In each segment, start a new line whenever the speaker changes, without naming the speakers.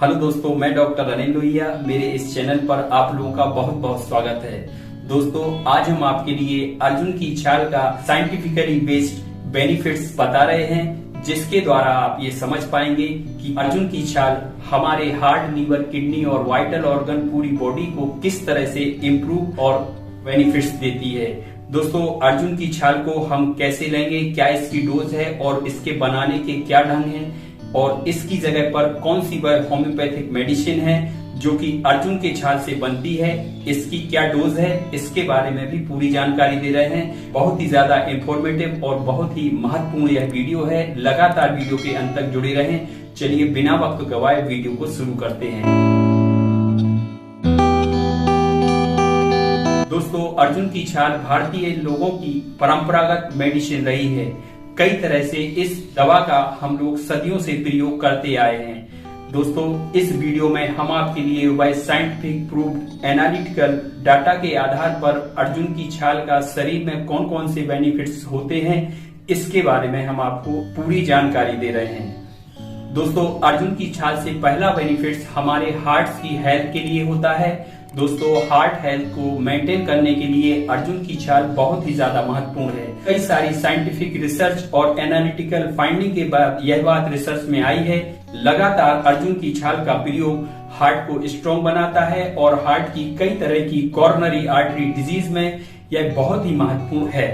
Hello दोस्तों, मैं doctor Anil Lohia. मेरे इस चैनल पर आप लोगों का बहुत बहुत स्वागत है। दोस्तों, आज हम आपके लिए अर्जुन की छाल का साइंटिफिकली बेस्ड बेनिफिट्स बता रहे हैं, जिसके द्वारा आप ये समझ पाएंगे कि अर्जुन की छाल हमारे हार्ट, लीवर, किडनी और वाइटल ऑर्गन पूरी बॉडी को किस तरह से इम्प्रूव और बेनिफिट्स देती है। दोस्तों, अर्जुन की छाल को हम कैसे लेंगे, क्या इसकी डोज है और इसके बनाने के क्या ढंग हैं, और इसकी जगह पर कौन सी होम्योपैथिक मेडिसिन है जो कि अर्जुन के छाल से बनती है, इसकी क्या डोज है, इसके बारे में भी पूरी जानकारी दे रहे हैं। बहुत ही ज्यादा इंफॉर्मेटिव और बहुत ही महत्वपूर्ण यह वीडियो है। लगातार वीडियो के अंत तक जुड़े रहें। चलिए बिना वक्त गवाए वीडियो को शुरू करते हैं। दोस्तों, अर्जुन की छाल भारतीय लोगों की परंपरागत मेडिसिन रही है। कई तरह से इस दवा का हम लोग सदियों से प्रयोग करते आए हैं। दोस्तों, इस वीडियो में हम आपके लिए bye scientific proved analytical data के आधार पर अर्जुन की छाल का शरीर में कौन कौन से बेनिफिट्स होते हैं, इसके बारे में हम आपको पूरी जानकारी दे रहे हैं। दोस्तों, अर्जुन की छाल से पहला बेनिफिट्स हमारे हार्ट की हेल्थ के लिए होता है। दोस्तों, हार्ट हेल्थ को मेंटेन करने के लिए अर्जुन की छाल बहुत ही ज्यादा महत्वपूर्ण है। कई सारी साइंटिफिक रिसर्च और एनालिटिकल फाइंडिंग के बाद यह बात रिसर्च में आई है। लगातार अर्जुन की छाल का प्रयोग हार्ट को स्ट्रॉन्ग बनाता है और हार्ट की कई तरह की कॉर्नरी आर्टरी डिजीज में यह बहुत ही महत्वपूर्ण है।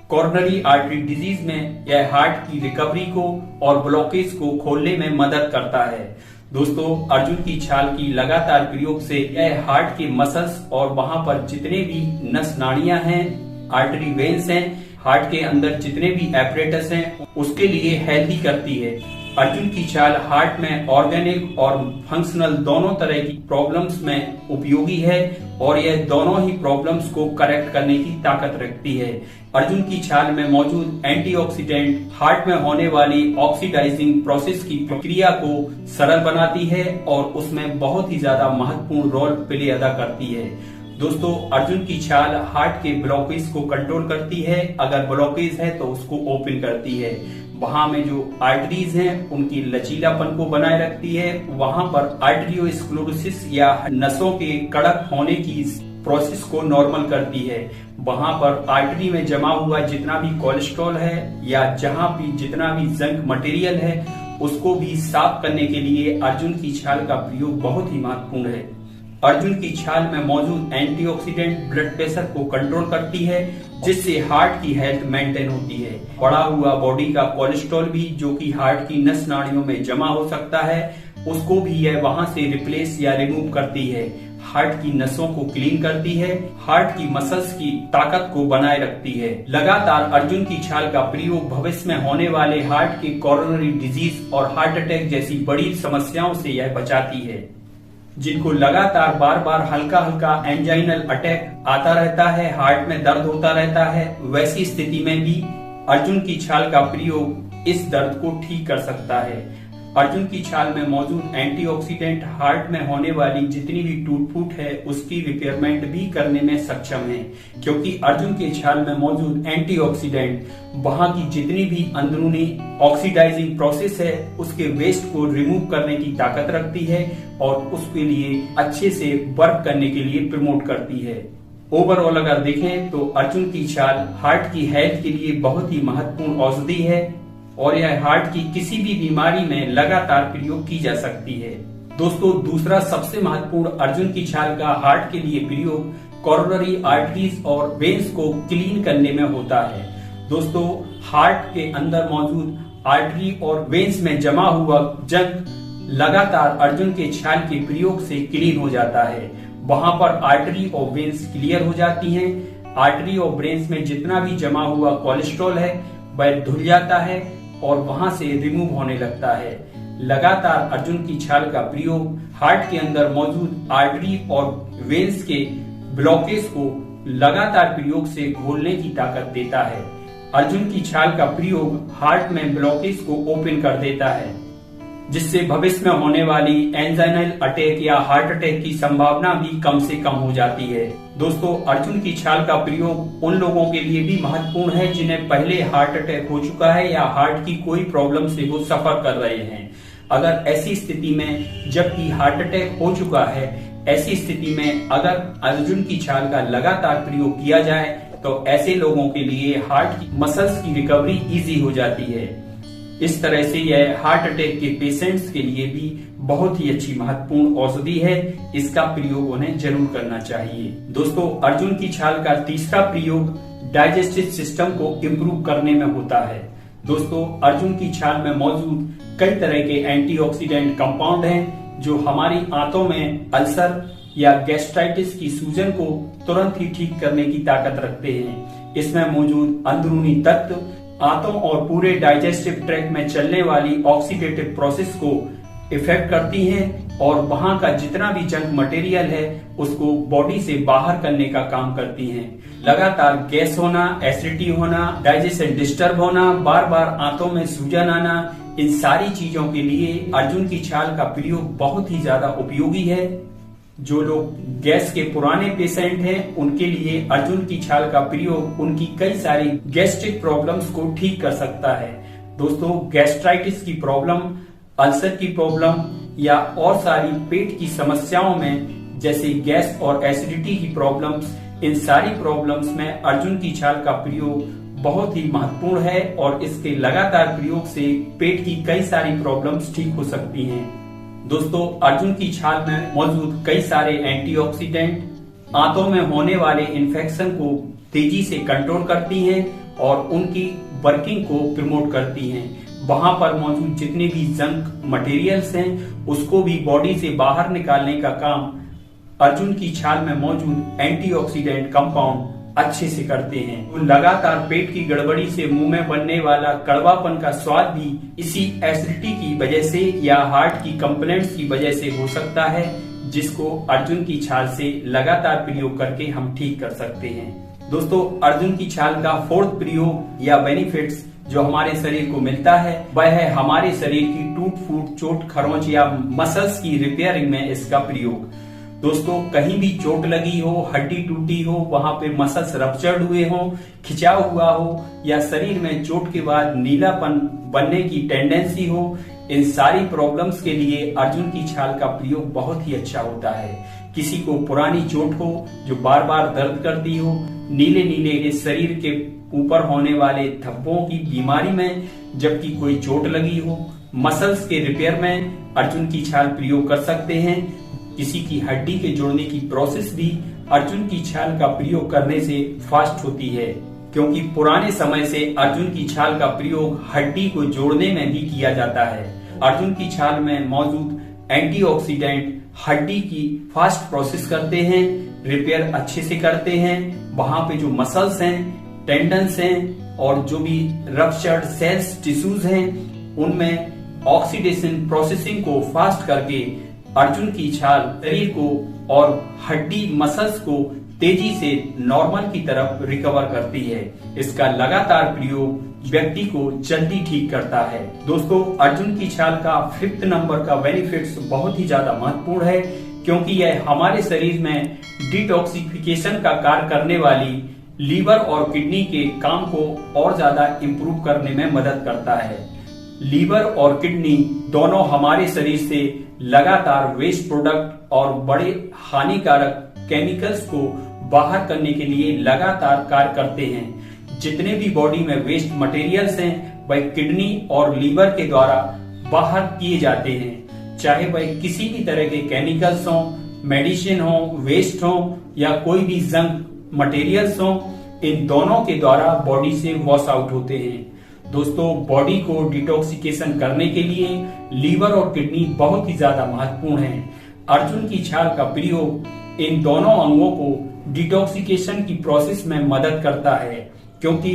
कॉर्नरी आर्टरी डिजीज में यह हार्ट की रिकवरी को और ब्लॉकेज को खोलने में मदद करता है। दोस्तों, अर्जुन की छाल की लगातार प्रयोग से यह हार्ट के मसल्स और वहां पर जितने भी नस नाड़ियां हैं, आर्टरी वेन्स हैं, हार्ट के अंदर जितने भी एपरेटस हैं, उसके लिए हेल्दी करती है। अर्जुन की छाल हार्ट में ऑर्गेनिक और फंक्शनल दोनों तरह की प्रॉब्लम्स में उपयोगी है और यह दोनों ही प्रॉब्लम्स को करेक्ट करने की ताकत रखती है। अर्जुन की छाल में मौजूद एंटीऑक्सीडेंट हार्ट में होने वाली ऑक्सीडाइजिंग प्रोसेस की प्रक्रिया को सरल बनाती है और उसमें बहुत ही ज्यादा महत्वपूर्ण रोल प्ले अदा करती है। दोस्तों, अर्जुन की छाल हार्ट के ब्लॉकेज को कंट्रोल करती है। अगर ब्लॉकेज है तो उसको ओपन करती है। वहां में जो आर्टरीज हैं उनकी लचीलापन को बनाए रखती है। वहां पर आर्टरियोस्क्लेरोसिस या नसों के कड़क होने की प्रोसेस को नॉर्मल करती है। वहां पर आर्टरी में जमा हुआ जितना भी कोलेस्ट्रॉल है या जहां भी जितना भी जंक मटेरियल है, उसको भी साफ करने के लिए अर्जुन की छाल का प्रयोग बहुत ही महत्वपूर्ण है। अर्जुन की छाल में मौजूद एंटीऑक्सीडेंट ब्लड प्रेशर को कंट्रोल करती है, जिससे हार्ट की हेल्थ मेंटेन होती है। बढ़ा हुआ बॉडी का कोलेस्ट्रॉल भी जो कि हार्ट की नस नाड़ियों में जमा हो सकता है, उसको भी यह वहां से रिप्लेस या रिमूव करती है। हार्ट की नसों को क्लीन करती है, हार्ट की मसल्स की ताकत को बनाए रखती है। लगातार अर्जुन की छाल का प्रयोग भविष्य में होने वाले हार्ट के कॉरोनरी डिजीज और हार्ट अटैक जैसी बड़ी समस्याओं से यह बचाती है। जिनको लगातार बार बार हल्का हल्का एंजाइनल अटैक आता रहता है, हार्ट में दर्द होता रहता है, वैसी स्थिति में भी अर्जुन की छाल का प्रयोग इस दर्द को ठीक कर सकता है। अर्जुन की छाल में मौजूद एंटीऑक्सीडेंट हार्ट में होने वाली जितनी भी टूट फूट है उसकी रिपेयरमेंट भी करने में सक्षम है, क्योंकि अर्जुन के छाल में मौजूद एंटीऑक्सीडेंट वहां की जितनी भी अंदरूनी ऑक्सीडाइजिंग प्रोसेस है उसके वेस्ट को रिमूव करने की ताकत रखती है और उसके लिए अच्छे से वर्क करने के लिए प्रमोट करती है। ओवरऑल अगर देखें तो अर्जुन की छाल हार्ट की हेल्थ के लिए बहुत ही महत्वपूर्ण औषधि है और यह हार्ट की किसी भी बीमारी में लगातार प्रयोग की जा सकती है। दोस्तों, दूसरा सबसे महत्वपूर्ण अर्जुन की छाल का हार्ट के लिए प्रयोग कॉरोनरी आर्टरीज और वेन्स को क्लीन करने में होता है। दोस्तों, हार्ट के अंदर मौजूद आर्टरी और वेन्स में जमा हुआ जंक लगातार अर्जुन के छाल के प्रयोग से क्लीन हो जाता है। वहां पर आर्टरी और वेन्स क्लियर हो जाती हैं। आर्टरी और वेन्स में जितना भी जमा हुआ कोलेस्ट्रॉल है वह धुल जाता है और वहां से रिमूव होने लगता है। लगातार अर्जुन की छाल का प्रयोग हार्ट के अंदर मौजूद आर्टरी और वेन्स के ब्लॉकेज को लगातार प्रयोग से खोलने की ताकत देता है। अर्जुन की छाल का प्रयोग हार्ट में ब्लॉकेज को ओपन कर देता है, जिससे भविष्य में होने वाली एंजाइनल अटैक या हार्ट अटैक की संभावना भी कम से कम हो जाती है। दोस्तों, अर्जुन की छाल का प्रयोग उन लोगों के लिए भी महत्वपूर्ण है जिन्हें पहले हार्ट अटैक हो चुका है या हार्ट की कोई प्रॉब्लम से वो सफर कर रहे हैं। अगर ऐसी स्थिति में जबकि हार्ट अटैक हो चुका है, ऐसी स्थिति में अगर अर्जुन की छाल का लगातार प्रयोग किया जाए तो ऐसे लोगों के लिए हार्ट की मसल्स की रिकवरी इजी हो जाती है। इस तरह से यह हार्ट अटैक के पेशेंट्स के लिए भी बहुत ही अच्छी महत्वपूर्ण औषधि है। इसका प्रयोग उन्हें जरूर करना चाहिए। दोस्तों, अर्जुन की छाल का तीसरा प्रयोग डाइजेस्टिव सिस्टम को इम्प्रूव करने में होता है। दोस्तों, अर्जुन की छाल में मौजूद कई तरह के एंटीऑक्सीडेंट कंपाउंड हैं जो हमारी आंतों में अल्सर या गैस्ट्राइटिस की सूजन को तुरंत ही ठीक करने की ताकत रखते हैं। इसमें मौजूद अंदरूनी तत्व आंतों और पूरे डाइजेस्टिव ट्रैक्ट में चलने वाली ऑक्सीडेटिव प्रोसेस को इफेक्ट करती हैं और वहां का जितना भी जंक मटेरियल है उसको बॉडी से बाहर करने का काम करती हैं। लगातार गैस होना, एसिडिटी होना, डाइजेशन डिस्टर्ब होना, बार बार आंतों में सूजन आना, इन सारी चीजों के लिए अर्जुन की छाल का प्रयोग बहुत ही ज्यादा उपयोगी है। जो लोग गैस के पुराने पेशेंट हैं उनके लिए अर्जुन की छाल का प्रयोग उनकी कई सारी गैस्ट्रिक प्रॉब्लम्स को ठीक कर सकता है। दोस्तों, गैस्ट्राइटिस की प्रॉब्लम, अल्सर की प्रॉब्लम या और सारी पेट की समस्याओं में जैसे गैस और एसिडिटी की प्रॉब्लम्स, इन सारी प्रॉब्लम्स में अर्जुन की छाल का प्रयोग बहुत ही महत्वपूर्ण है और इसके लगातार प्रयोग से पेट की कई सारी प्रॉब्लम्स ठीक हो सकती हैं। दोस्तों, अर्जुन की छाल में मौजूद कई सारे एंटीऑक्सीडेंट आंतों में होने वाले इन्फेक्शन को तेजी से कंट्रोल करती हैं और उनकी वर्किंग को प्रमोट करती हैं। वहां पर मौजूद जितने भी जंक मटेरियल्स हैं उसको भी बॉडी से बाहर निकालने का काम अर्जुन की छाल में मौजूद एंटीऑक्सीडेंट कंपाउंड अच्छे से करते हैं। तो लगातार पेट की गड़बड़ी से मुंह में बनने वाला कड़वापन का स्वाद भी इसी एसिडिटी की वजह से या हार्ट की कंप्लेंट्स की वजह से हो सकता है, जिसको अर्जुन की छाल से लगातार प्रयोग करके हम ठीक कर सकते हैं। दोस्तों, अर्जुन की छाल का फोर्थ प्रयोग या बेनिफिट्स जो हमारे शरीर को मिलता है वह है हमारे शरीर की टूट फूट, चोट खरोंच या मसल्स की रिपेयरिंग में इसका प्रयोग। दोस्तों, कहीं भी चोट लगी हो, हड्डी टूटी हो, वहां पे मसल्स रप्चर्ड हुए हो, खिंचाव हुआ हो या शरीर में चोट के बाद नीलापन बनने की टेंडेंसी हो, इन सारी प्रॉब्लम्स के लिए अर्जुन की छाल का प्रयोग बहुत ही अच्छा होता है। किसी को पुरानी चोट हो जो बार बार दर्द करती हो, नीले नीले इस शरीर के ऊपर होने वाले धब्बों की बीमारी में जबकि कोई चोट लगी हो, मसल्स के रिपेयर में अर्जुन की छाल प्रयोग कर सकते हैं। किसी की हड्डी के जोड़ने की प्रोसेस भी अर्जुन की छाल का प्रयोग करने से फास्ट होती है, क्योंकि पुराने समय से अर्जुन की छाल का प्रयोग हड्डी को जोड़ने में भी किया जाता है। अर्जुन की छाल में मौजूद एंटीऑक्सीडेंट हड्डी की फास्ट प्रोसेस करते हैं, रिपेयर अच्छे से करते हैं। वहां पे जो मसल्स हैं, टेंडन्स हैं और जो भी रप्चर्ड सेल्स, टिश्यूज हैं, उनमें ऑक्सीडेशन प्रोसेसिंग को फास्ट करके अर्जुन की छाल शरीर को और हड्डी मसल्स को तेजी से नॉर्मल की तरफ रिकवर करती है। इसका लगातार प्रयोग व्यक्ति को जल्दी ठीक करता है। दोस्तों, अर्जुन की छाल का 5th नंबर का बेनिफिट्स बहुत ही ज्यादा महत्वपूर्ण है, क्योंकि यह हमारे शरीर में डिटॉक्सिफिकेशन का कार्य करने वाली लीवर और किडनी के काम को और ज्यादा इम्प्रूव करने में मदद करता है। लीवर और किडनी दोनों हमारे शरीर से लगातार वेस्ट प्रोडक्ट और बड़े हानिकारक केमिकल्स को बाहर करने के लिए लगातार कार्य करते हैं। जितने भी बॉडी में वेस्ट मटेरियल्स हैं वह किडनी और लीवर के द्वारा बाहर किए जाते हैं, चाहे वह किसी भी तरह के केमिकल्स हों, मेडिसिन हो, वेस्ट हो या कोई भी जंक मटेरियल्स हो, इन दोनों के द्वारा बॉडी से वॉश आउट होते हैं। दोस्तों, बॉडी को डिटॉक्सिकेशन करने के लिए लीवर और किडनी बहुत ही ज्यादा महत्वपूर्ण है। अर्जुन की छाल का प्रयोग इन दोनों अंगों को डिटॉक्सिकेशन की प्रोसेस में मदद करता है, क्योंकि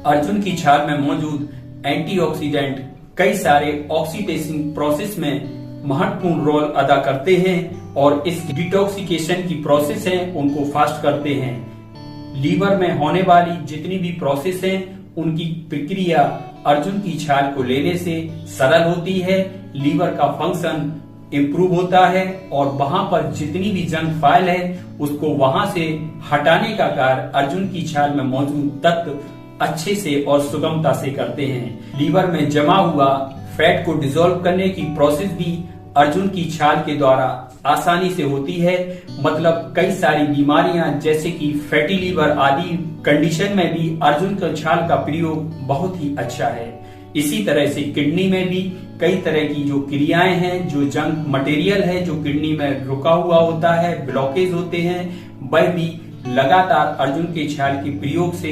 अर्जुन की छाल में मौजूद एंटीऑक्सीडेंट कई सारे ऑक्सीडेशन प्रोसेस में महत्वपूर्ण रोल अदा करते हैं और इस डिटॉक्सिकेशन की प्रोसेस है उनको फास्ट करते हैं। लीवर में होने वाली जितनी भी प्रोसेस है उनकी प्रक्रिया अर्जुन की छाल को लेने से सरल होती है, लीवर का फंक्शन इम्प्रूव होता है और वहां पर जितनी भी जंक फाइल है उसको वहां से हटाने का कार्य अर्जुन की छाल में मौजूद तत्व अच्छे से और सुगमता से करते हैं। लीवर में जमा हुआ फैट को डिसॉल्व करने की प्रोसेस भी अर्जुन की छाल के द्वारा आसानी से होती है। मतलब कई सारी बीमारियां जैसे कि फैटी लीवर आदि कंडीशन में भी अर्जुन की छाल का प्रयोग बहुत ही अच्छा है। इसी तरह से किडनी में भी कई तरह की जो क्रियाएं हैं, जो जंक मटेरियल है जो किडनी में रुका हुआ होता है, ब्लॉकेज होते हैं, वह भी लगातार अर्जुन के छाल के प्रयोग से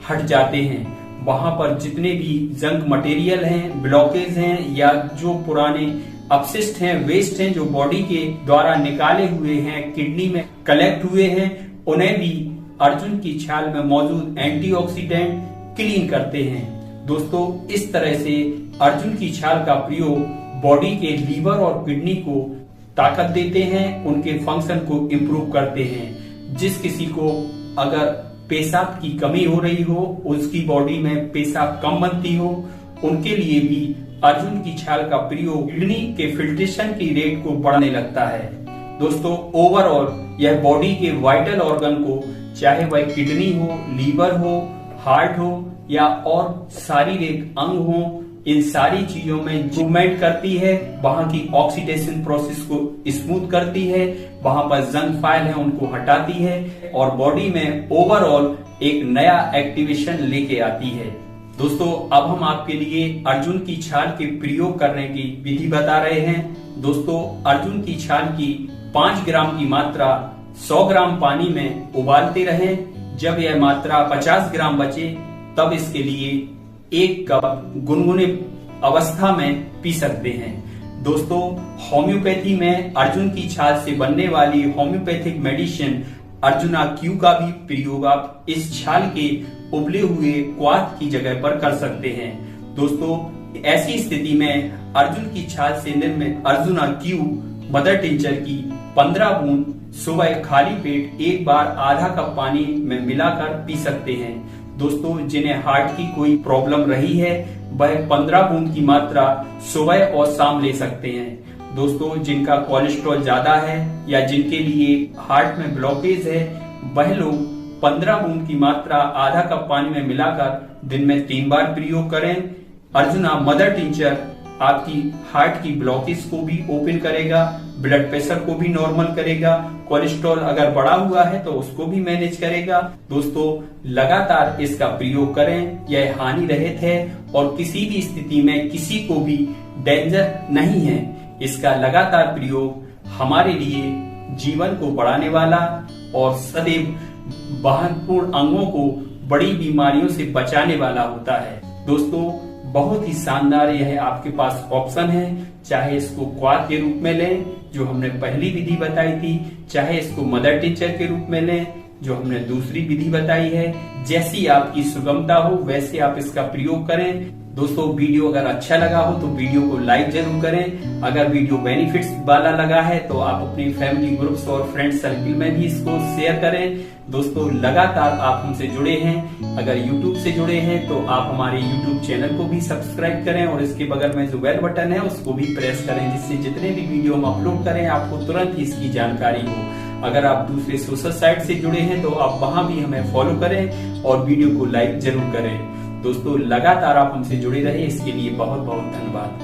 हट जाते हैं। वहां पर जितने भी जंक मटेरियल हैं, ब्लॉकेज हैं या जो पुराने अपशिष्ट हैं, वेस्ट हैं जो बॉडी के द्वारा निकाले हुए हैं, किडनी में कलेक्ट हुए हैं, उन्हें भी अर्जुन की छाल में मौजूद एंटीऑक्सीडेंट क्लीन करते हैं। दोस्तों, इस तरह से अर्जुन की छाल का प्रयोग बॉडी के लीवर और किडनी को ताकत देते हैं, उनके फंक्शन को इम्प्रूव करते हैं। जिस किसी को अगर पेशाब की कमी हो रही हो, उसकी बॉडी में पेशाब कम बनती हो, उनके लिए भी अर्जुन की छाल का प्रयोग किडनी के फिल्ट्रेशन की रेट को बढ़ाने लगता है। दोस्तों, ओवरऑल यह बॉडी के वाइटल ऑर्गन को, चाहे वह किडनी हो, लीवर हो, हार्ट हो या और शारीरिक अंग हो, इन सारी चीजों में इम्प्रूवमेंट करती है। वहां की ऑक्सीडेशन प्रोसेस को स्मूथ करती है, वहां पर जंक फाइल है उनको हटाती है और बॉडी में ओवरऑल एक नया एक्टिवेशन लेके आती है। दोस्तों, अब हम आपके लिए अर्जुन की छाल के प्रयोग करने की विधि बता रहे हैं। दोस्तों, अर्जुन की छाल की 5 ग्राम की मात्रा 100 ग्राम पानी में उबालते रहें। जब यह मात्रा 50 ग्राम बचे तब इसके लिए 1 कप गुनगुने अवस्था में पी सकते हैं। दोस्तों, होम्योपैथी में अर्जुन की छाल से बनने वाली होम्योपैथिक मेडिसिन अर्जुना क्यू का भी प्रयोग आप इस छाल के उबले हुए क्वाथ की जगह पर कर सकते हैं। दोस्तों, ऐसी स्थिति में अर्जुन की छाल से निर्मित अर्जुना क्यू मदर टिंचर की 15 बूंद सुबह खाली पेट एक बार आधा कप पानी में मिलाकर पी सकते हैं। दोस्तों, जिन्हें हार्ट की कोई प्रॉब्लम रही है वह 15 बूंद की मात्रा सुबह और शाम ले सकते हैं। दोस्तों, जिनका कोलेस्ट्रॉल ज्यादा है या जिनके लिए हार्ट में ब्लॉकेज है, वह लोग 15 बूंद की मात्रा आधा कप पानी में मिलाकर दिन में 3 बार प्रयोग करें। अर्जुना मदर टिंचर आपकी हार्ट की ब्लॉकेज को भी ओपन करेगा, ब्लड प्रेशर को भी नॉर्मल करेगा, कोलेस्ट्रॉल अगर बढ़ा हुआ है तो उसको भी मैनेज करेगा। दोस्तों, लगातार इसका प्रयोग करें, यह हानि रहित है और किसी भी स्थिति में किसी को भी डेंजर नहीं है। इसका लगातार प्रयोग हमारे लिए जीवन को बढ़ाने वाला और सदैव महत्वपूर्ण अंगों को बड़ी बीमारियों से बचाने वाला होता है। दोस्तों, बहुत ही शानदार यह आपके पास ऑप्शन है। चाहे इसको क्वाथ के रूप में लें जो हमने पहली विधि बताई थी, चाहे इसको मदर टिंचर के रूप में लें जो हमने दूसरी विधि बताई है। जैसी आपकी सुगमता हो वैसे आप इसका प्रयोग करें। दोस्तों, वीडियो अगर अच्छा लगा हो तो वीडियो को लाइक जरूर करें। अगर वीडियो बेनिफिट्स वाला लगा है तो आप अपनी फैमिली ग्रुप्स और फ्रेंड सर्किल में भी इसको शेयर करें। दोस्तों, लगातार आप हमसे जुड़े हैं। अगर YouTube से जुड़े हैं तो आप हमारे YouTube चैनल को भी सब्सक्राइब करें और इसके बगल में जो बेल बटन है उसको भी प्रेस करें, जिससे जितने भी वीडियो हम अपलोड करें आपको तुरंत ही इसकी जानकारी हो। अगर आप दूसरे सोशल साइट से जुड़े हैं तो आप वहां भी हमें फॉलो करें और वीडियो को लाइक जरूर करें। दोस्तों, लगातार आप हमसे जुड़े रहे इसके लिए बहुत बहुत धन्यवाद।